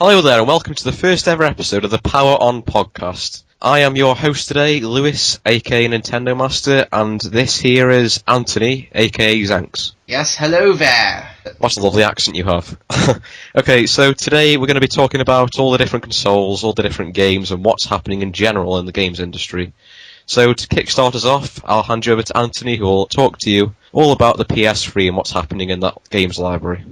Hello there, and welcome to the first ever episode of the Power On podcast. I am your host today, Lewis, aka Nintendo Master, and this here is Anthony, aka Zanks. Yes, hello there. What a lovely accent you have. Okay, so today we're going to be talking about all the different consoles, all the different games, and what's happening in general in the games industry. So to kickstart us off, I'll hand you over to Anthony, who will talk to you all about the PS3 and what's happening in that games library.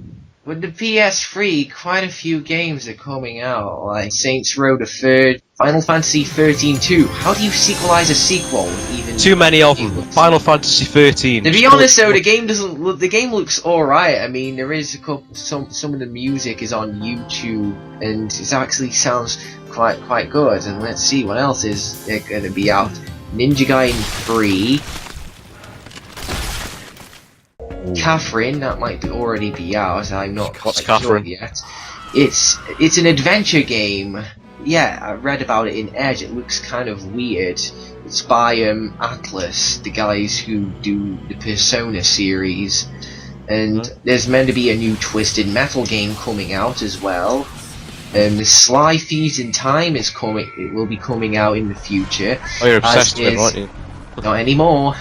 With the PS3, quite a few games are coming out, like Saints Row the Third, Final Fantasy 13-2. How do you sequelize a sequel? Even Too many of them. Final Fantasy 13. To be honest, though, the game doesn't look. The game looks alright. I mean, there is a couple. Some of the music is on YouTube, and it actually sounds quite good. And let's see what else is going to be out. Ninja Gaiden 3. Catherine, that might already be out. I'm not quite sure yet. It's an adventure game. Yeah, I read about it in Edge. It looks kind of weird. It's by Atlus, the guys who do the Persona series, and there's meant to be a new Twisted Metal game coming out as well. The Sly Thieves in Time is coming. It will be coming out in the future. Oh, you're obsessed with it, aren't you? Not anymore.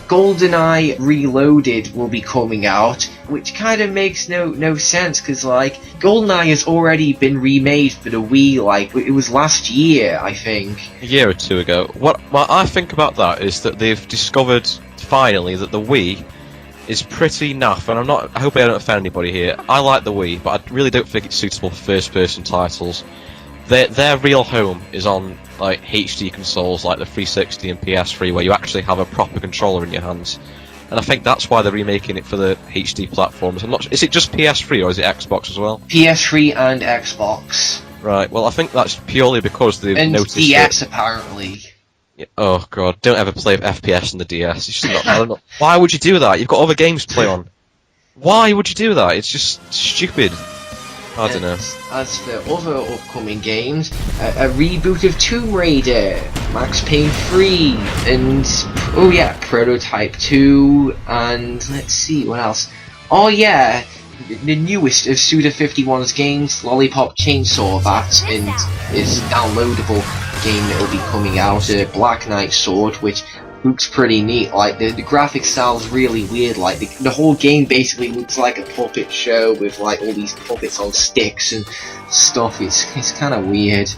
GoldenEye Reloaded will be coming out, which kind of makes no sense, because like GoldenEye has already been remade for the Wii. Like it was last year, I think. A year or two ago. What I think about that is that they've discovered finally that the Wii is pretty naff, and I hope I don't offend anybody here. I like the Wii, but I really don't think it's suitable for first-person titles. Their real home is on like HD consoles like the 360 and PS3, where you actually have a proper controller in your hands. And I think that's why they're remaking it for the HD platforms. Is it just PS3 or is it Xbox as well? PS3 and Xbox. Right. Well, I think that's purely because they've noticed DS that... apparently. Yeah, oh god! Don't ever play FPS on the DS. It's just not. I don't know. Why would you do that? You've got other games to play on. Why would you do that? It's just stupid. I don't know. As for other upcoming games, a reboot of Tomb Raider, Max Payne 3, and oh yeah, Prototype 2, and let's see what else. Oh yeah, the newest of Suda51's games, Lollipop Chainsaw, that and is a downloadable game that will be coming out. Black Knight Sword, which looks pretty neat. Like the graphic style's really weird. Like the whole game basically looks like a puppet show with like all these puppets on sticks and stuff. It's kind of weird.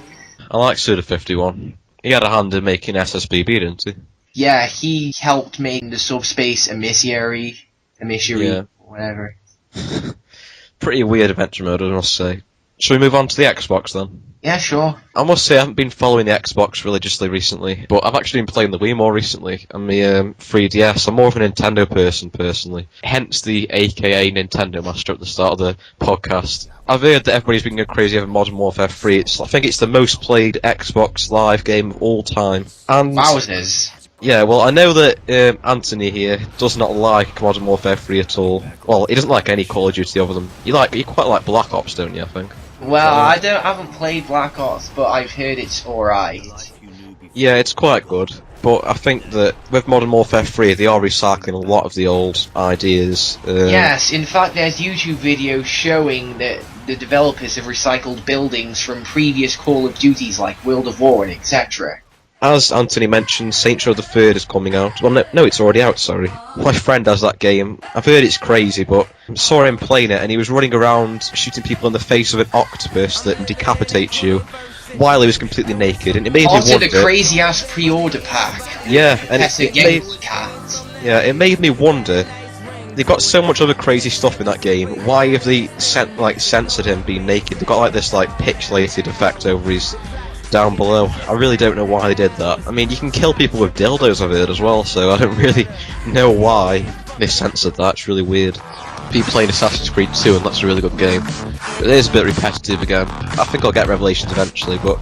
I like Suda51. He had a hand in making SSBB, didn't he? Yeah, he helped make the Subspace Emissary, yeah. Whatever. Pretty weird adventure mode, I must say. Shall we move on to the Xbox then? Yeah, sure. I must say I haven't been following the Xbox religiously recently, but I've actually been playing the Wii more recently, and my 3DS. I'm more of a Nintendo person, personally. Hence the AKA Nintendo Master at the start of the podcast. I've heard that everybody's been going crazy over Modern Warfare 3. I think it's the most played Xbox Live game of all time. And wowzers. Yeah, well, I know that Anthony here does not like Modern Warfare 3 at all. Well, he doesn't like any Call of Duty other than... You quite like Black Ops, don't you, I think? Well, I haven't played Black Ops, but I've heard it's alright. Yeah, it's quite good, but I think that with Modern Warfare 3, they are recycling a lot of the old ideas. Yes, in fact, there's YouTube videos showing that the developers have recycled buildings from previous Call of Duties like World of War and etc. As Anthony mentioned, Saints Row the Third is coming out. Well, no, it's already out, sorry. My friend has that game. I've heard it's crazy, but I saw him playing it, and he was running around shooting people in the face with an octopus that decapitates you while he was completely naked, and it made me wonder... the crazy-ass pre-order pack. Yeah, and it made me wonder... They've got so much other crazy stuff in that game. Why have they censored him being naked? They've got this pixelated effect over his... down below. I really don't know why they did that. I mean, you can kill people with dildos, I've heard, as well, so I don't really know why they censored that. It's really weird. Be playing Assassin's Creed 2, and that's a really good game. But it is a bit repetitive again. I think I'll get Revelations eventually, but...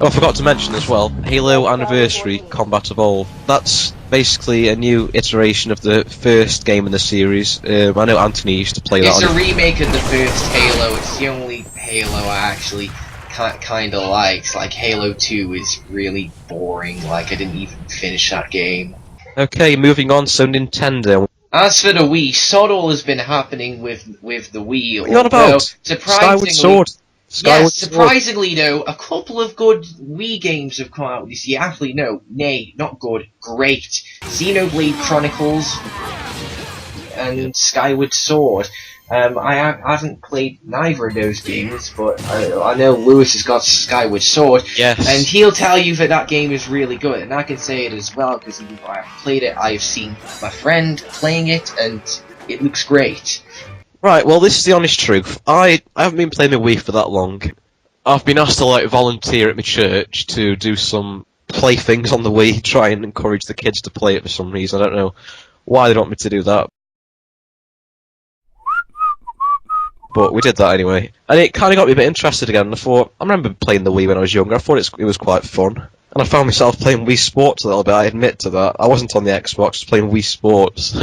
Oh, I forgot to mention as well, Halo Anniversary Combat Evolved. That's basically a new iteration of the first game in the series. I know Anthony used to play that. It's a remake of the first Halo. It's the only Halo I actually... kinda likes. Like Halo 2 is really boring. Like I didn't even finish that game. Okay, moving on. So Nintendo. As for the Wii, sod all has been happening with the Wii. What are you on about? Surprisingly, Skyward Sword. Yes, surprisingly though, a couple of good Wii games have come out this year. Actually, no, nay, not good, great. Xenoblade Chronicles and Skyward Sword. I haven't played neither of those games, but I know Lewis has got Skyward Sword, Yes. and he'll tell you that game is really good, and I can say it as well, because even though I haven't played it, I've seen my friend playing it, and it looks great. Right, well, this is the honest truth. I haven't been playing the Wii for that long. I've been asked to, like, volunteer at my church to do some playthings on the Wii, try and encourage the kids to play it for some reason. I don't know why they don't want me to do that. But we did that anyway. And it kind of got me a bit interested again. I remember playing the Wii when I was younger. I thought it was quite fun. And I found myself playing Wii Sports a little bit, I admit to that. I wasn't on the Xbox, I was playing Wii Sports.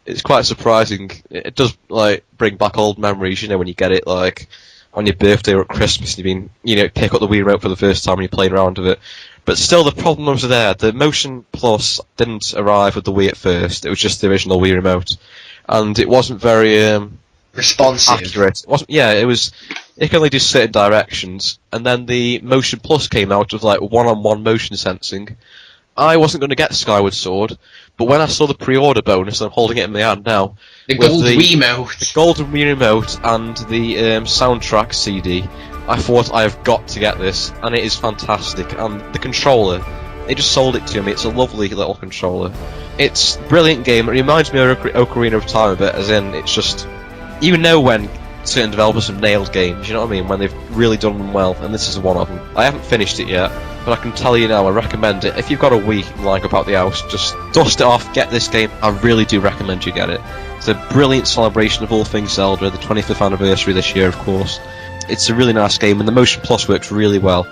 It's quite surprising. It does, like, bring back old memories, you know, when you get it, like, on your birthday or at Christmas, and pick up the Wii remote for the first time and you're playing around with it. But still, the problems are there. The Motion Plus didn't arrive with the Wii at first. It was just the original Wii remote. And it wasn't very, responsive. Accurate. It could only do certain directions, and then the Motion Plus came out with like one-on-one motion sensing. I wasn't going to get Skyward Sword, but when I saw the pre-order bonus, I'm holding it in my hand now. The golden Wiimote. The golden Wii remote and the soundtrack CD. I thought I have got to get this, and it is fantastic. And the controller, they just sold it to me. It's a lovely little controller. It's a brilliant game. It reminds me of Ocarina of Time a bit, as in it's just. You know when certain developers have nailed games, you know what I mean? When they've really done them well, and this is one of them. I haven't finished it yet, but I can tell you now, I recommend it. If you've got a Wii lying about the house, just dust it off, get this game. I really do recommend you get it. It's a brilliant celebration of all things Zelda, the 25th anniversary this year, of course. It's a really nice game, and the Motion Plus works really well.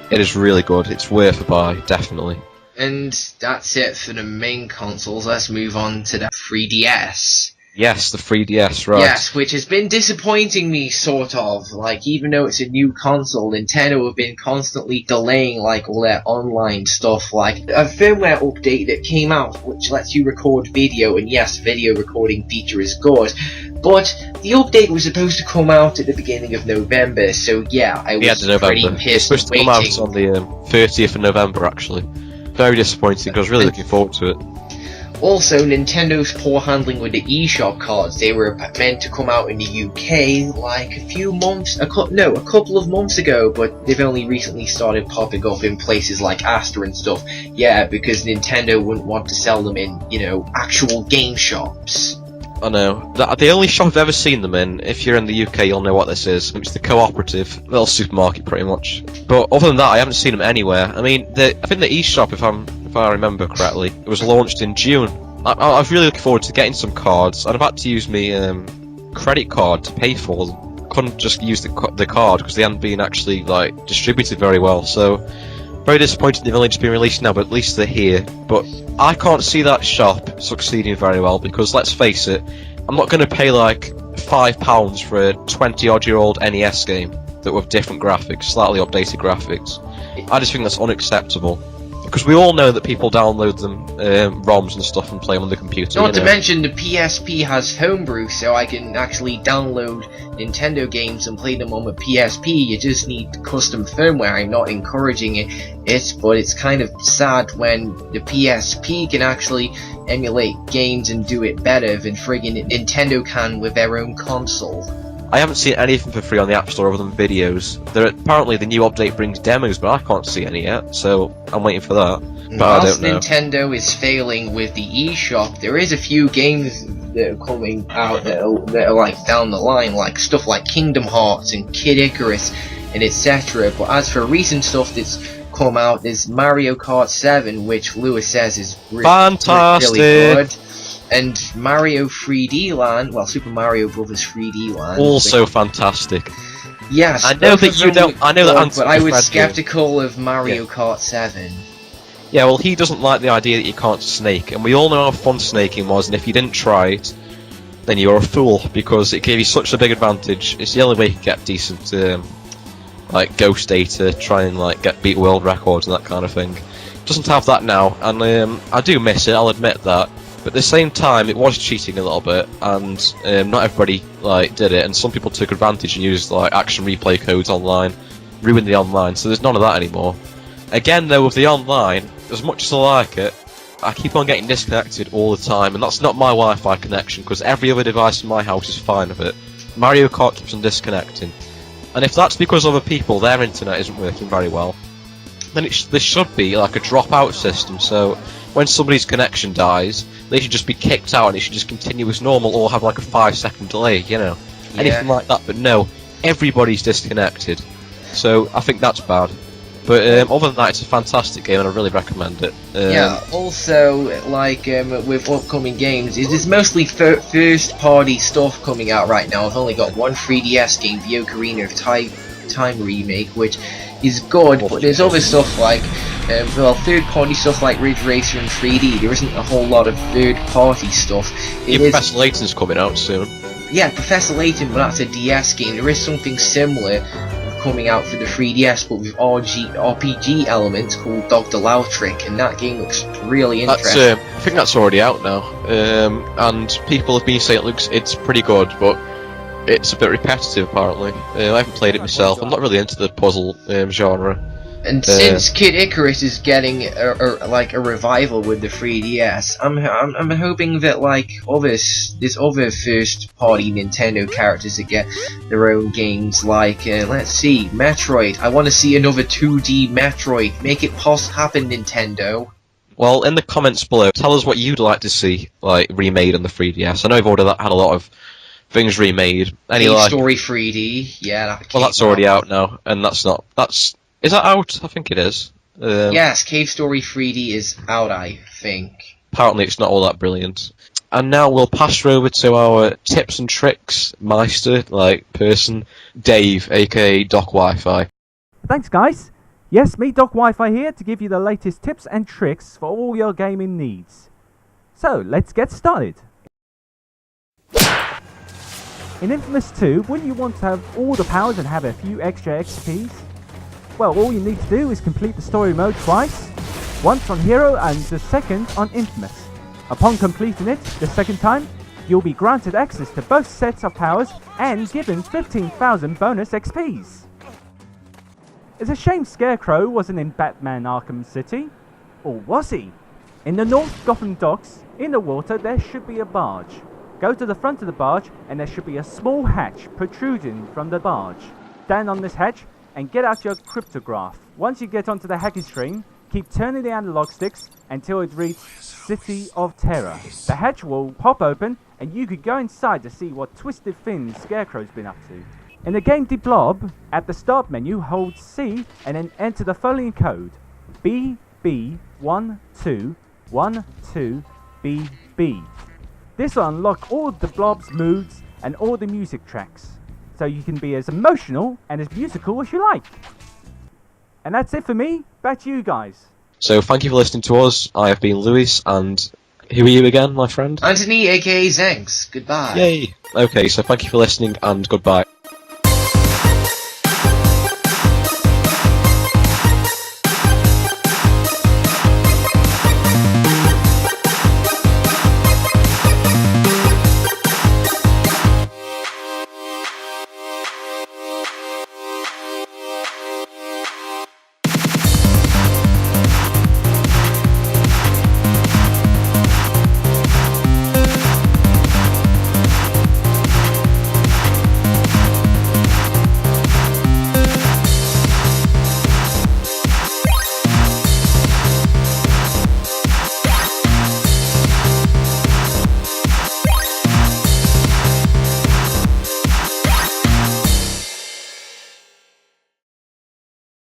It is really good. It's worth a buy, definitely. And that's it for the main consoles. Let's move on to the 3DS. Yes, the 3DS, right. Yes, which has been disappointing me, sort of. Like, even though it's a new console, Nintendo have been constantly delaying, like, all their online stuff. Like, a firmware update that came out, which lets you record video, and yes, video recording feature is good. But the update was supposed to come out at the beginning of November, so yeah, I was pretty pissed It's supposed to come out on the 30th of November, actually. Very disappointing, because I was really looking forward to it. Also, Nintendo's poor handling with the eShop cards. They were meant to come out in the UK like a couple of months ago, but they've only recently started popping up in places like Astor and stuff. Yeah, because Nintendo wouldn't want to sell them in, actual game shops. I know. The only shop I've ever seen them in, if you're in the UK, you'll know what this is. It's the Cooperative, little supermarket, pretty much. But other than that, I haven't seen them anywhere. I mean, I think the eShop, if I remember correctly, it was launched in June. I was really looking forward to getting some cards. I'd about to use my credit card to pay for them. Couldn't just use the card because they hadn't been actually distributed very well. So very disappointed they've only just been released now, but at least they're here. But I can't see that shop succeeding very well because let's face it, I'm not going to pay like £5 for a 20-odd-year-old NES game that with different graphics, slightly updated graphics. I just think that's unacceptable. Because we all know that people download them, ROMs and stuff, and play them on the computer. Not to mention the PSP has homebrew, so I can actually download Nintendo games and play them on the PSP. You just need custom firmware. I'm not encouraging it, but it's kind of sad when the PSP can actually emulate games and do it better than friggin' Nintendo can with their own console. I haven't seen anything for free on the App Store other than videos. Apparently the new update brings demos, but I can't see any yet, so I'm waiting for that. But whilst I don't know. Nintendo is failing with the eShop, there is a few games that are coming out that are like down the line, like stuff like Kingdom Hearts and Kid Icarus and etc. But as for recent stuff that's come out, there's Mario Kart 7, which Lewis says is fantastic. Really good. And Mario 3D Land, Super Mario Brothers 3D Land. Also fantastic. Yes, I know that you don't. I know that. But I was skeptical of Mario Kart 7. Yeah, well, he doesn't like the idea that you can't snake, and we all know how fun snaking was. And if you didn't try it, then you're a fool because it gave you such a big advantage. It's the only way you can get decent, ghost data, try and beat world records and that kind of thing. It doesn't have that now, and I do miss it. I'll admit that. But at the same time, it was cheating a little bit, and not everybody like did it, and some people took advantage and used like action replay codes online, ruined the online. So there's none of that anymore. Again, though, with the online, as much as I like it, I keep on getting disconnected all the time, and that's not my Wi-Fi connection, because every other device in my house is fine with it. Mario Kart keeps on disconnecting, and if that's because other people, their internet isn't working very well, then there should be like a dropout system. So when somebody's connection dies, they should just be kicked out, and it should just continue as normal, or have like a 5-second delay, you know, anything like that. But no, everybody's disconnected, so I think that's bad. But other than that, it's a fantastic game, and I really recommend it. Yeah. Also, like with upcoming games, it's mostly first-party stuff coming out right now. I've only got one 3DS game, the Ocarina of Time remake, which is good, but there's other stuff like, well, third-party stuff like Ridge Racer in 3D. There isn't a whole lot of third-party stuff. Professor Layton's coming out soon. Yeah, Professor Layton, but that's a DS game. There is something similar coming out for the 3DS, but with RPG elements, called Dr. Lautrick, and that game looks really interesting. I think that's already out now, and people have been saying it's pretty good, but it's a bit repetitive apparently. I haven't played it myself. I'm not really into the puzzle genre. And since Kid Icarus is getting a revival with the 3DS, I'm hoping that like there's other first-party Nintendo characters that get their own games. Like let's see, Metroid. I want to see another 2D Metroid. Make it happen, Nintendo. Well, in the comments below, tell us what you'd like to see like remade on the 3DS. I know you've already had a lot of things remade. Cave Story 3D, yeah. That's already out now, and is that out? I think it is. Yes, Cave Story 3D is out, I think. Apparently it's not all that brilliant. And now we'll pass over to our tips and tricks meister, person, Dave, aka Doc Wi-Fi. Thanks guys. Yes, me Doc Wi-Fi here to give you the latest tips and tricks for all your gaming needs. So, let's get started. In Infamous 2, wouldn't you want to have all the powers and have a few extra XPs? Well, all you need to do is complete the story mode twice, once on Hero and the second on Infamous. Upon completing it the second time, you'll be granted access to both sets of powers and given 15,000 bonus XPs. It's a shame Scarecrow wasn't in Batman Arkham City. Or was he? In the North Gotham docks, in the water, there should be a barge. Go to the front of the barge and there should be a small hatch protruding from the barge. Stand on this hatch and get out your cryptograph. Once you get onto the hacking string, keep turning the analog sticks until it reaches City of Terror. The hatch will pop open and you could go inside to see what twisted things Scarecrow's been up to. In the game The Blob, at the start menu, hold C and then enter the following code: BB1212BB. This will unlock all the Blob's moves and all the music tracks, so you can be as emotional and as musical as you like. And that's it for me. Back to you guys. So thank you for listening to us. I have been Lewis, and who are you again, my friend? Anthony, aka Zanks. Goodbye. Yay. Okay, so thank you for listening, and goodbye.